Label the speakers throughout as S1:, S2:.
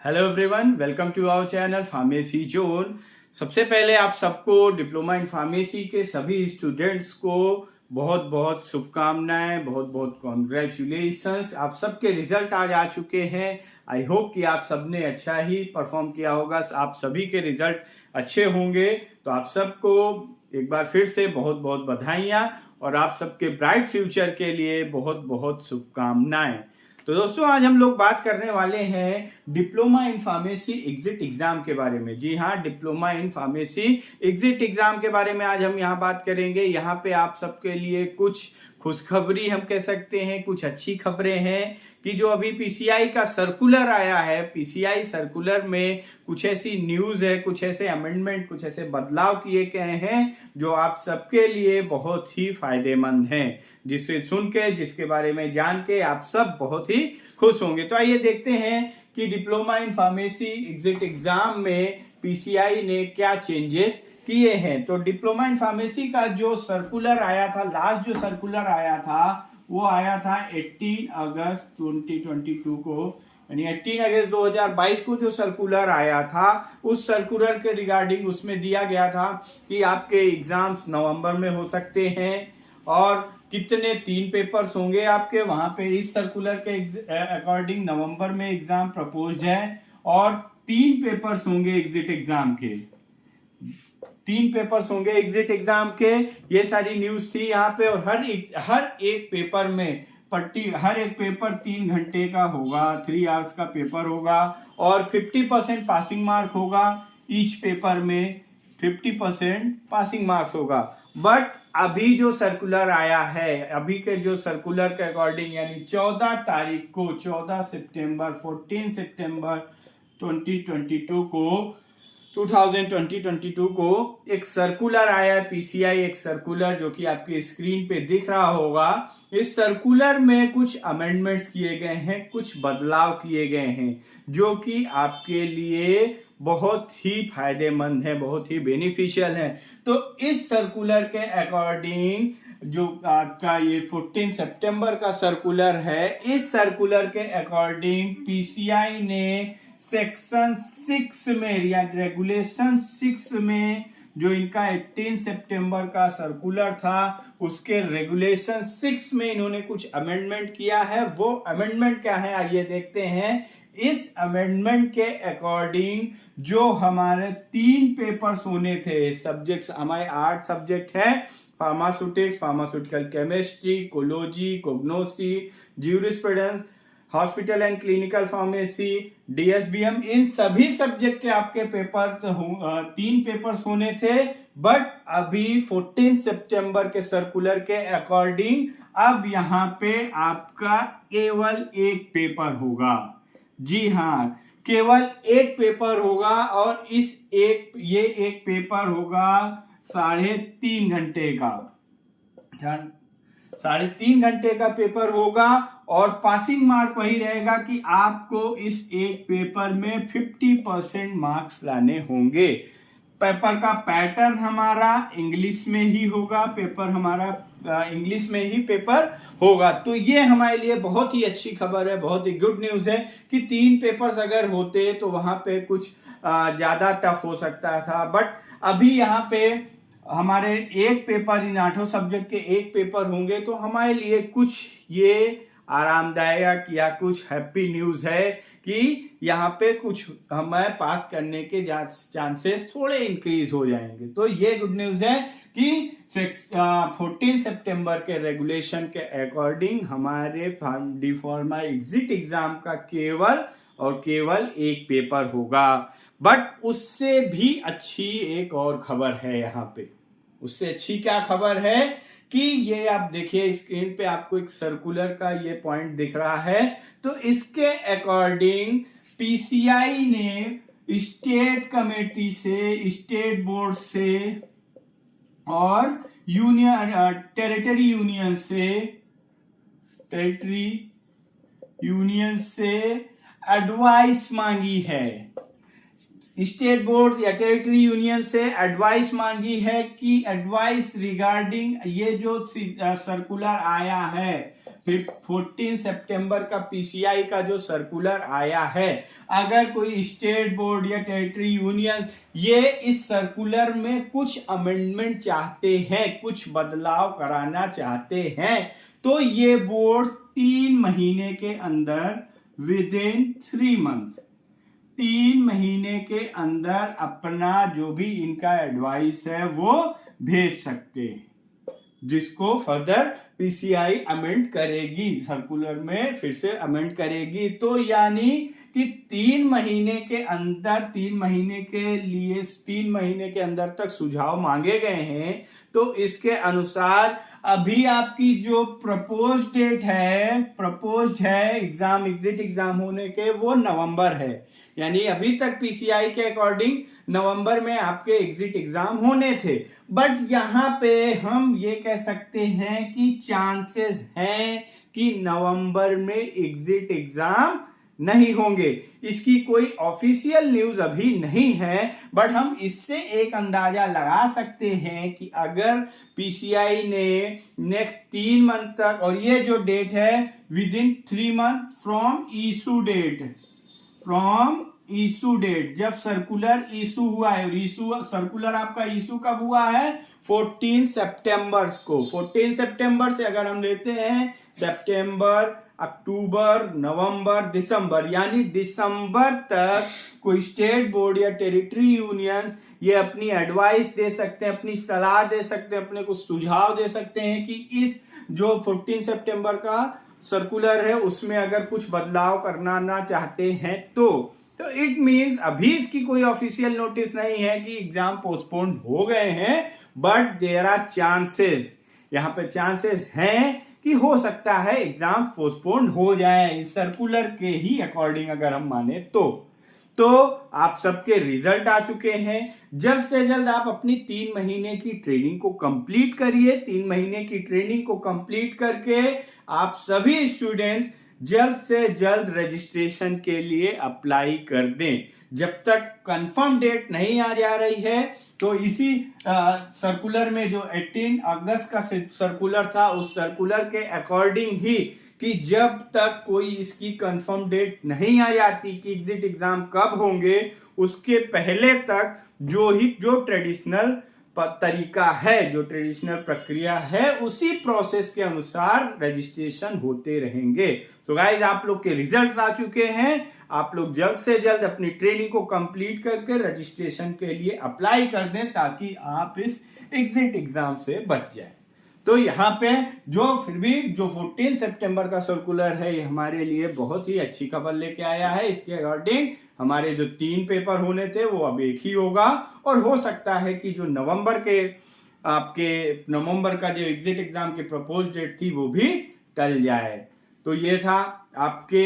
S1: Hello everyone, welcome to our channel pharmacy zone. सबसे पहले आप सबको डिप्लोमा इन फार्मेसी के सभी स्टूडेंट्स को बहुत बहुत शुभकामनाएं, बहुत बहुत कॉन्ग्रेचुलेशंस। आप सबके रिजल्ट आज आ चुके हैं। आई होप कि आप सबने अच्छा ही परफॉर्म किया होगा, आप सभी के रिजल्ट अच्छे होंगे। तो आप सबको एक बार फिर से बहुत बहुत बधाइयाँ और आप सबके ब्राइट फ्यूचर के लिए बहुत बहुत शुभकामनाएं। तो दोस्तों, आज हम लोग बात करने वाले हैं diploma in pharmacy exit exam के बारे में। जी हाँ, diploma in pharmacy exit exam के बारे में आज हम यहाँ बात करेंगे। यहाँ पे आप सबके लिए कुछ खुशखबरी हम कह सकते हैं, कुछ अच्छी खबरें हैं कि जो अभी पीसीआई का सर्कुलर आया है, पीसीआई सर्कुलर में कुछ ऐसी न्यूज है, कुछ ऐसे अमेंडमेंट, कुछ ऐसे बदलाव किए गए हैं जो आप सबके लिए बहुत ही फायदेमंद हैं, जिससे सुन के, जिसके बारे में जान के आप सब बहुत ही खुश होंगे। तो आइए देखते हैं कि diploma in pharmacy exit exam में पीसीआई ने क्या चेंजेस किए हैं। तो डिप्लोमा इन फार्मेसी का जो सर्कुलर आया था, लास्ट जो सर्कुलर आया था वो आया था 18 अगस्त 2022 को, यानी 18 अगस्त 2022 को जो सर्कुलर आया था, उस सर्कुलर के रिगार्डिंग उसमें दिया गया था कि आपके एग्जाम्स नवंबर में हो सकते हैं और कितने 3 पेपर्स होंगे आपके वहां पे। इस सर्कुलर के अकॉर्डिंग नवंबर में एग्जाम प्रपोज्ड है और 3 पेपर्स होंगे एग्जिट एग्जाम के, 3 पेपर्स होंगे एग्जिट एग्जाम के। ये सारी न्यूज थी यहाँ पे। और हर एक पेपर में हर एक पेपर 3 घंटे का होगा, 3 आवर्स का पेपर होगा और 50% पासिंग मार्क होगा। ईच पेपर में 50% पासिंग मार्क्स होगा। बट अभी जो सर्कुलर आया है, अभी के जो सर्कुलर के अकॉर्डिंग, यानी 14 तारीख को, 14 सितंबर 14 सितंबर 2022 को 2022 को एक सर्कुलर आया है पीसीआई, एक सर्कुलर जो कि आपकी स्क्रीन पे दिख रहा होगा। इस सर्कुलर में कुछ अमेंडमेंट्स किए गए हैं, कुछ बदलाव किए गए हैं जो कि आपके लिए बहुत ही फायदेमंद है, बहुत ही बेनिफिशियल है। तो इस सर्कुलर के अकॉर्डिंग जो आपका ये 14 सितंबर का सर्कुलर है, इस सर्कुलर के अकॉर्डिंग पीसीआई ने सेक्शन 6 में या रेगुलेशन 6 में, जो इनका 18 सितंबर का सर्कुलर था, उसके रेगुलेशन 6 में इन्होंने कुछ अमेंडमेंट किया है। वो अमेंडमेंट क्या है आइए देखते हैं। इस अमेंडमेंट के अकॉर्डिंग जो हमारे 3 पेपर्स होने थे, सब्जेक्ट्स हमारे 8 सब्जेक्ट है, फार्मास्यूटिक्स, फार्मास्यूटिकल केमिस्ट्री, कोलॉजी, कोग्नोसी, jurisprudence, hospital and clinical pharmacy, DSBM, इन सभी सब्जेक्ट के आपके पेपर 3 पेपर्स होने थे। बट अभी 14 सितंबर के सर्कुलर के अकॉर्डिंग अब यहाँ पे आपका केवल एक पेपर होगा। जी हाँ, केवल एक पेपर होगा और ये एक पेपर होगा 3.5 घंटे का, 3.5 घंटे का पेपर होगा और पासिंग मार्क वही रहेगा कि आपको इस एक पेपर में 50% मार्क्स लाने होंगे। पेपर का पैटर्न हमारा इंग्लिश में ही होगा, पेपर हमारा इंग्लिश में ही पेपर होगा। तो ये हमारे लिए बहुत ही अच्छी खबर है, बहुत ही गुड न्यूज है कि 3 पेपर्स अगर होते तो वहां पे कुछ ज्यादा टफ हो सकता था। बट अभी यहाँ पे हमारे एक पेपर, इन 8 सब्जेक्ट के एक पेपर होंगे, तो हमारे लिए कुछ ये आरामदायक या कुछ हैप्पी न्यूज है कि यहाँ पे कुछ हमें पास करने के चांसेस थोड़े इंक्रीज हो जाएंगे। तो ये गुड न्यूज है कि 14 सितंबर के रेगुलेशन के अकॉर्डिंग हमारे डी फार्मा एग्जिट एग्जाम का केवल और केवल एक पेपर होगा। बट उससे भी अच्छी एक और खबर है यहाँ पे। उससे अच्छी क्या खबर है कि ये आप देखिए स्क्रीन पे आपको एक सर्कुलर का ये पॉइंट दिख रहा है। तो इसके अकॉर्डिंग पीसीआई ने स्टेट कमेटी से, स्टेट बोर्ड से और टेरिटरी यूनियन से एडवाइस मांगी है। स्टेट बोर्ड या टेरिटरी यूनियन से एडवाइस मांगी है कि एडवाइस रिगार्डिंग ये जो सर्कुलर आया है फिर 14 सितंबर का पीसीआई का जो सर्कुलर आया है, अगर कोई स्टेट बोर्ड या टेरिटरी यूनियन ये इस सर्कुलर में कुछ अमेंडमेंट चाहते हैं, कुछ बदलाव कराना चाहते हैं, तो ये बोर्ड 3 महीने के अंदर विद इन 3 मंथ 3 महीने के अंदर अपना जो भी इनका एडवाइस है वो भेज सकते हैं, जिसको फर्दर पीसीआई अमेंड करेगी, सर्कुलर में फिर से अमेंड करेगी। तो यानी कि 3 महीने के अंदर 3 महीने के लिए 3 महीने के अंदर तक सुझाव मांगे गए हैं। तो इसके अनुसार अभी आपकी जो प्रपोज डेट है, प्रपोज्ड है एग्जाम एग्जिट एग्जाम होने के, वो नवंबर है। यानी अभी तक पीसीआई के अकॉर्डिंग नवंबर में आपके एग्जिट एग्जाम होने थे, बट यहाँ पे हम ये कह सकते हैं कि चांसेस हैं कि नवंबर में एग्जिट एग्जाम नहीं होंगे। इसकी कोई ऑफिशियल न्यूज अभी नहीं है, बट हम इससे एक अंदाजा लगा सकते हैं कि अगर पीसीआई ने नेक्स्ट 3 मंथ तक, और ये जो डेट है within 3 month from issue date, जब सर्कुलर इशू हुआ है, और इशू सर्कुलर आपका इशू कब हुआ है 14 सितंबर को। 14 सितंबर से अगर हम लेते हैं सितंबर, अक्टूबर, नवंबर, दिसंबर, यानी दिसंबर तक कोई स्टेट बोर्ड या टेरिटरी यूनियंस ये अपनी एडवाइस दे सकते हैं, अपनी सलाह दे सकते हैं, अपने कुछ सुझाव दे सकते हैं कि इस जो 14 सितंबर का सर्कुलर है उसमें अगर कुछ बदलाव करना चाहते हैं तो इट मीन्स अभी इसकी कोई ऑफिशियल नोटिस नहीं है कि एग्जाम पोस्टपोन हो गए हैं, बट देयर आर चांसेस, यहाँ पे चांसेस हैं कि हो सकता है एग्जाम पोस्टपोन हो जाए इस सर्कुलर के ही अकॉर्डिंग अगर हम माने तो आप सबके रिजल्ट आ चुके हैं। जल्द से जल्द आप अपनी 3 महीने की ट्रेनिंग को कंप्लीट करिए। 3 महीने की ट्रेनिंग को कंप्लीट करके आप सभी स्टूडेंट्स जल्द से जल्द रजिस्ट्रेशन के लिए अप्लाई कर दें। जब तक कंफर्म डेट नहीं आ जा रही है तो इसी सर्कुलर में जो 18 अगस्त का सर्कुलर था, उस सर्कुलर के अकॉर्डिंग ही कि जब तक कोई इसकी कंफर्म डेट नहीं आ जाती कि एग्जिट एग्जाम कब होंगे, उसके पहले तक जो ट्रेडिशनल तरीका है, जो ट्रेडिशनल प्रक्रिया है, उसी प्रोसेस के अनुसार रजिस्ट्रेशन होते रहेंगे। तो गाइस आप लोग के रिजल्ट्स आ चुके हैं। आप लोग जल्द से जल्द अपनी ट्रेनिंग को कंप्लीट करके रजिस्ट्रेशन के लिए अप्लाई कर दें ताकि आप इस एग्जिट एग्जाम से बच जाए। तो यहाँ पे फिर भी जो 14 सितंबर का सर्कुलर है ये हमारे लिए बहुत ही अच्छी खबर लेके आया है। इसके अकॉर्डिंग हमारे जो 3 पेपर होने थे वो अब एक ही होगा, और हो सकता है कि जो नवंबर का जो एग्जिट एग्जाम की प्रपोज डेट थी वो भी टल जाए। तो ये था आपके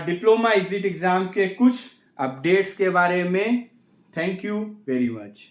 S1: डिप्लोमा एग्जिट एग्जाम के कुछ अपडेट्स के बारे में। Thank you very much.